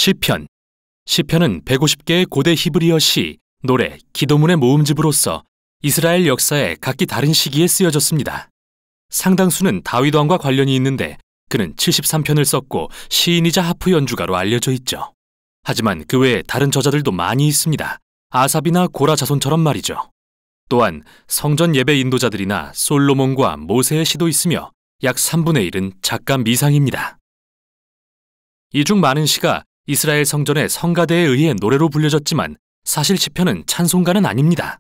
시편. 시편은 150개의 고대 히브리어 시, 노래, 기도문의 모음집으로서 이스라엘 역사에 각기 다른 시기에 쓰여졌습니다. 상당수는 다윗 왕과 관련이 있는데 그는 73편을 썼고 시인이자 하프 연주가로 알려져 있죠. 하지만 그 외에 다른 저자들도 많이 있습니다. 아삽이나 고라 자손처럼 말이죠. 또한 성전 예배 인도자들이나 솔로몬과 모세의 시도 있으며 약 3분의 1은 작가 미상입니다. 이 중 많은 시가 이스라엘 성전의 성가대에 의해 노래로 불려졌지만 사실 시편은 찬송가는 아닙니다.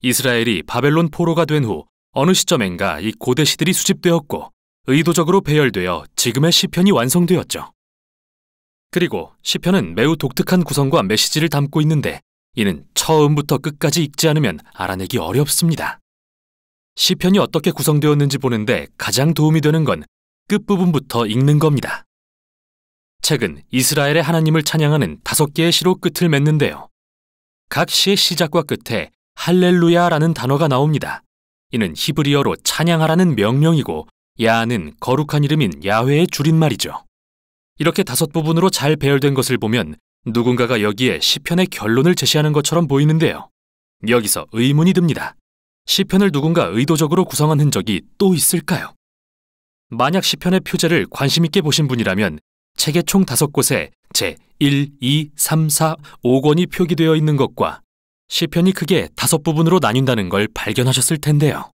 이스라엘이 바벨론 포로가 된 후 어느 시점엔가 이 고대 시들이 수집되었고 의도적으로 배열되어 지금의 시편이 완성되었죠. 그리고 시편은 매우 독특한 구성과 메시지를 담고 있는데 이는 처음부터 끝까지 읽지 않으면 알아내기 어렵습니다. 시편이 어떻게 구성되었는지 보는데 가장 도움이 되는 건 끝부분부터 읽는 겁니다. 책은 이스라엘의 하나님을 찬양하는 5개의 시로 끝을 맺는데요. 각 시의 시작과 끝에 할렐루야라는 단어가 나옵니다. 이는 히브리어로 찬양하라는 명령이고 야는 거룩한 이름인 야훼의 줄임말이죠. 이렇게 5부분으로 잘 배열된 것을 보면 누군가가 여기에 시편의 결론을 제시하는 것처럼 보이는데요. 여기서 의문이 듭니다. 시편을 누군가 의도적으로 구성한 흔적이 또 있을까요? 만약 시편의 표제를 관심 있게 보신 분이라면 책의 총 5곳에 제1, 2, 3, 4, 5권이 표기되어 있는 것과 시편이 크게 5부분으로 나뉜다는 걸 발견하셨을 텐데요.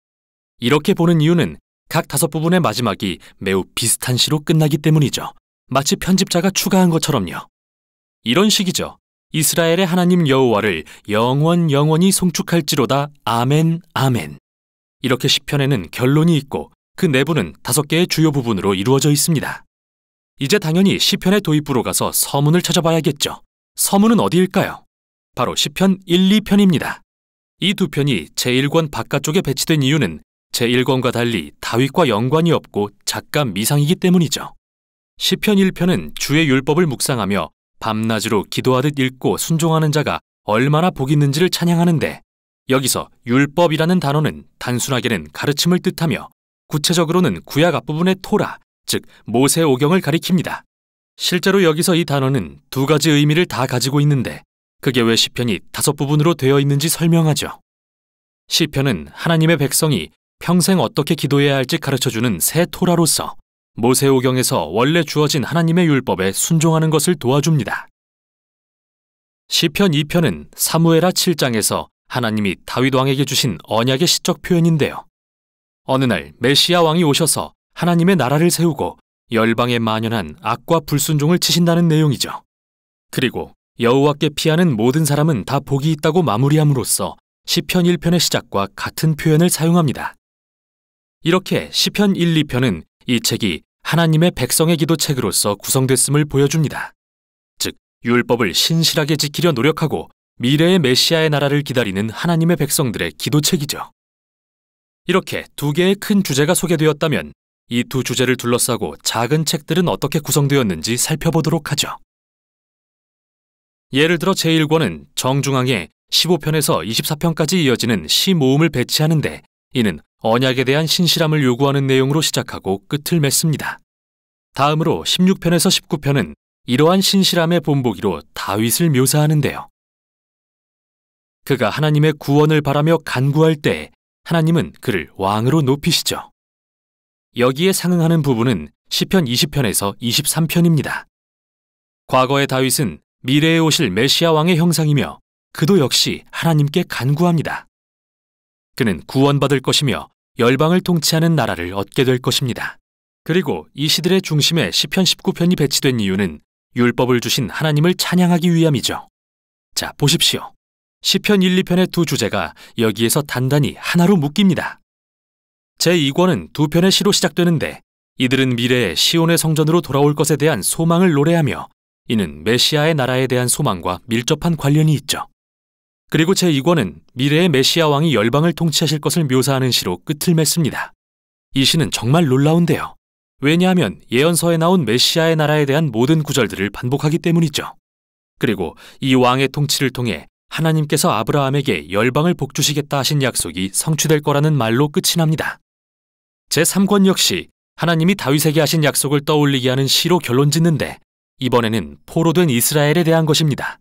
이렇게 보는 이유는 각 5부분의 마지막이 매우 비슷한 시로 끝나기 때문이죠. 마치 편집자가 추가한 것처럼요. 이런 식이죠. 이스라엘의 하나님 여호와를 영원히 송축할지로다. 아멘, 아멘. 이렇게 시편에는 결론이 있고 그 내부는 5개의 주요 부분으로 이루어져 있습니다. 이제 당연히 시편의 도입부로 가서 서문을 찾아봐야겠죠. 서문은 어디일까요? 바로 시편 1, 2편입니다. 이 두 편이 제1권 바깥쪽에 배치된 이유는 제1권과 달리 다윗과 연관이 없고 작가 미상이기 때문이죠. 시편 1편은 주의 율법을 묵상하며 밤낮으로 기도하듯 읽고 순종하는 자가 얼마나 복 있는지를 찬양하는데 여기서 율법이라는 단어는 단순하게는 가르침을 뜻하며 구체적으로는 구약 앞부분의 토라, 즉 모세오경을 가리킵니다. 실제로 여기서 이 단어는 2가지 의미를 다 가지고 있는데 그게 왜 시편이 5부분으로 되어 있는지 설명하죠. 시편은 하나님의 백성이 평생 어떻게 기도해야 할지 가르쳐주는 새 토라로서 모세오경에서 원래 주어진 하나님의 율법에 순종하는 것을 도와줍니다. 시편 2편은 사무엘하 7장에서 하나님이 다윗 왕에게 주신 언약의 시적 표현인데요. 어느 날 메시아 왕이 오셔서 하나님의 나라를 세우고 열방에 만연한 악과 불순종을 치신다는 내용이죠. 그리고 여호와께 피하는 모든 사람은 다 복이 있다고 마무리함으로써 시편 1편의 시작과 같은 표현을 사용합니다. 이렇게 시편 1, 2편은 이 책이 하나님의 백성의 기도책으로서 구성됐음을 보여줍니다. 즉, 율법을 신실하게 지키려 노력하고 미래의 메시아의 나라를 기다리는 하나님의 백성들의 기도책이죠. 이렇게 2개의 큰 주제가 소개되었다면 이 2 주제를 둘러싸고 작은 책들은 어떻게 구성되었는지 살펴보도록 하죠. 예를 들어 제1권은 정중앙에 15편에서 24편까지 이어지는 시 모음을 배치하는데 이는 언약에 대한 신실함을 요구하는 내용으로 시작하고 끝을 맺습니다. 다음으로 16편에서 19편은 이러한 신실함의 본보기로 다윗을 묘사하는데요. 그가 하나님의 구원을 바라며 간구할 때 하나님은 그를 왕으로 높이시죠. 여기에 상응하는 부분은 시편 20편에서 23편입니다. 과거의 다윗은 미래에 오실 메시아 왕의 형상이며 그도 역시 하나님께 간구합니다. 그는 구원받을 것이며 열방을 통치하는 나라를 얻게 될 것입니다. 그리고 이 시들의 중심에 시편 19편이 배치된 이유는 율법을 주신 하나님을 찬양하기 위함이죠. 자, 보십시오. 시편 1, 2편의 2 주제가 여기에서 단단히 하나로 묶입니다. 제2권은 2편의 시로 시작되는데 이들은 미래에 시온의 성전으로 돌아올 것에 대한 소망을 노래하며 이는 메시아의 나라에 대한 소망과 밀접한 관련이 있죠. 그리고 제2권은 미래의 메시아 왕이 열방을 통치하실 것을 묘사하는 시로 끝을 맺습니다. 이 시는 정말 놀라운데요. 왜냐하면 예언서에 나온 메시아의 나라에 대한 모든 구절들을 반복하기 때문이죠. 그리고 이 왕의 통치를 통해 하나님께서 아브라함에게 열방을 복주시겠다 하신 약속이 성취될 거라는 말로 끝이 납니다. 제3권 역시 하나님이 다윗에게 하신 약속을 떠올리게 하는 시로 결론 짓는데 이번에는 포로된 이스라엘에 대한 것입니다.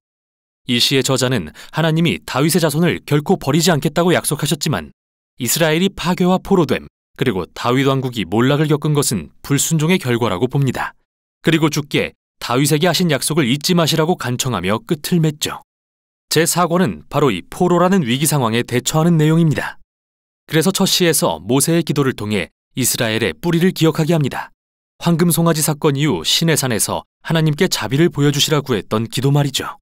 이 시의 저자는 하나님이 다윗의 자손을 결코 버리지 않겠다고 약속하셨지만 이스라엘이 파괴와 포로됨, 그리고 다윗 왕국이 몰락을 겪은 것은 불순종의 결과라고 봅니다. 그리고 주께 다윗에게 하신 약속을 잊지 마시라고 간청하며 끝을 맺죠. 제4권은 바로 이 포로라는 위기 상황에 대처하는 내용입니다. 그래서 첫 시에서 모세의 기도를 통해 이스라엘의 뿌리를 기억하게 합니다. 황금 송아지 사건 이후 시내산에서 하나님께 자비를 보여주시라고 했던 기도 말이죠.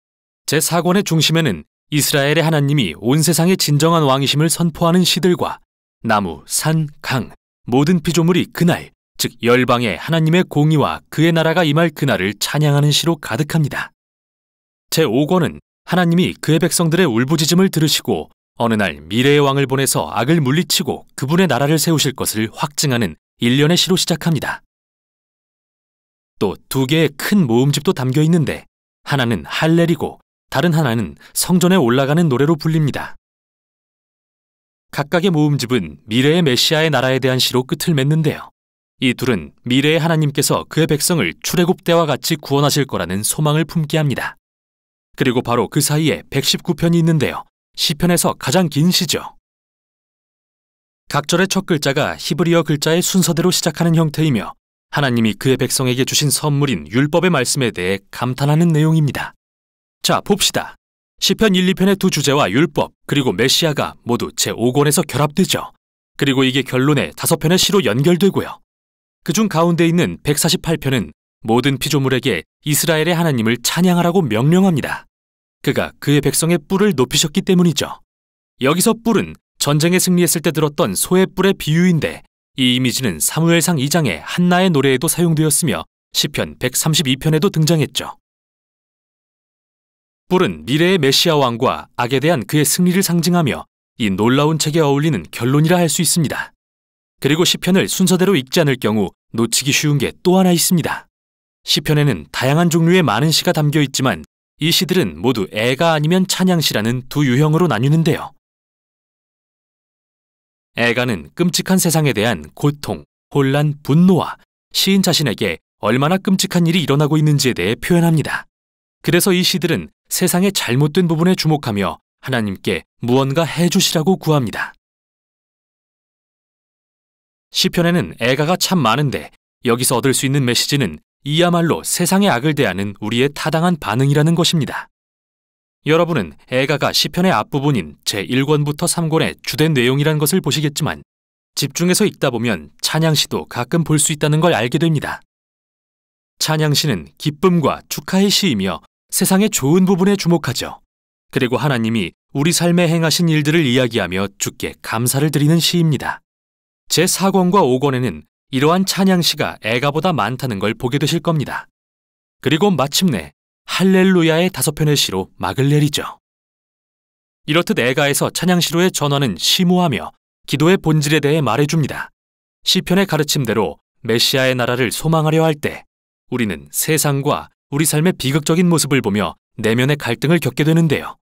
제4권의 중심에는 이스라엘의 하나님이 온 세상의 진정한 왕이심을 선포하는 시들과 나무, 산, 강, 모든 피조물이 그날, 즉 열방에 하나님의 공의와 그의 나라가 임할 그날을 찬양하는 시로 가득합니다. 제5권은 하나님이 그의 백성들의 울부짖음을 들으시고 어느 날 미래의 왕을 보내서 악을 물리치고 그분의 나라를 세우실 것을 확증하는 일련의 시로 시작합니다. 또 두 개의 큰 모음집도 담겨 있는데 하나는 할렐이고 다른 하나는 성전에 올라가는 노래로 불립니다. 각각의 모음집은 미래의 메시아의 나라에 대한 시로 끝을 맺는데요. 이 둘은 미래의 하나님께서 그의 백성을 출애굽 때와 같이 구원하실 거라는 소망을 품게 합니다. 그리고 바로 그 사이에 119편이 있는데요. 시편에서 가장 긴 시죠. 각 절의 첫 글자가 히브리어 글자의 순서대로 시작하는 형태이며 하나님이 그의 백성에게 주신 선물인 율법의 말씀에 대해 감탄하는 내용입니다. 자, 봅시다. 시편 1, 2편의 두 주제와 율법, 그리고 메시아가 모두 제5권에서 결합되죠. 그리고 이게 결론에 5편의 시로 연결되고요. 그중 가운데 있는 148편은 모든 피조물에게 이스라엘의 하나님을 찬양하라고 명령합니다. 그가 그의 백성의 뿔을 높이셨기 때문이죠. 여기서 뿔은 전쟁에 승리했을 때 들었던 소의 뿔의 비유인데 이 이미지는 사무엘상 2장의 한나의 노래에도 사용되었으며 시편 132편에도 등장했죠. 뿔은 미래의 메시아 왕과 악에 대한 그의 승리를 상징하며 이 놀라운 책에 어울리는 결론이라 할 수 있습니다. 그리고 시편을 순서대로 읽지 않을 경우 놓치기 쉬운 게 또 하나 있습니다. 시편에는 다양한 종류의 많은 시가 담겨 있지만 이 시들은 모두 애가 아니면 찬양시라는 두 유형으로 나뉘는데요. 애가는 끔찍한 세상에 대한 고통, 혼란, 분노와 시인 자신에게 얼마나 끔찍한 일이 일어나고 있는지에 대해 표현합니다. 그래서 이 시들은 세상의 잘못된 부분에 주목하며 하나님께 무언가 해주시라고 구합니다. 시편에는 애가가 참 많은데 여기서 얻을 수 있는 메시지는 이야말로 세상의 악을 대하는 우리의 타당한 반응이라는 것입니다. 여러분은 애가가 시편의 앞부분인 제1권부터 3권의 주된 내용이란 것을 보시겠지만 집중해서 읽다 보면 찬양시도 가끔 볼 수 있다는 걸 알게 됩니다. 찬양시는 기쁨과 축하의 시이며 세상의 좋은 부분에 주목하죠. 그리고 하나님이 우리 삶에 행하신 일들을 이야기하며 주께 감사를 드리는 시입니다. 제4권과 5권에는 이러한 찬양시가 애가보다 많다는 걸 보게 되실 겁니다. 그리고 마침내 할렐루야의 5편의 시로 막을 내리죠. 이렇듯 애가에서 찬양시로의 전환은 심오하며 기도의 본질에 대해 말해줍니다. 시편의 가르침대로 메시아의 나라를 소망하려 할 때 우리는 세상과 우리 삶의 비극적인 모습을 보며 내면의 갈등을 겪게 되는데요.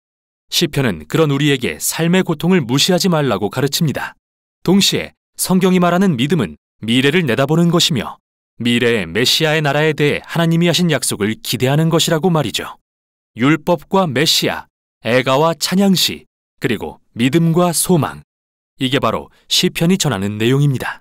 시편은 그런 우리에게 삶의 고통을 무시하지 말라고 가르칩니다. 동시에 성경이 말하는 믿음은 미래를 내다보는 것이며 미래의 메시아의 나라에 대해 하나님이 하신 약속을 기대하는 것이라고 말이죠. 율법과 메시아, 애가와 찬양시, 그리고 믿음과 소망. 이게 바로 시편이 전하는 내용입니다.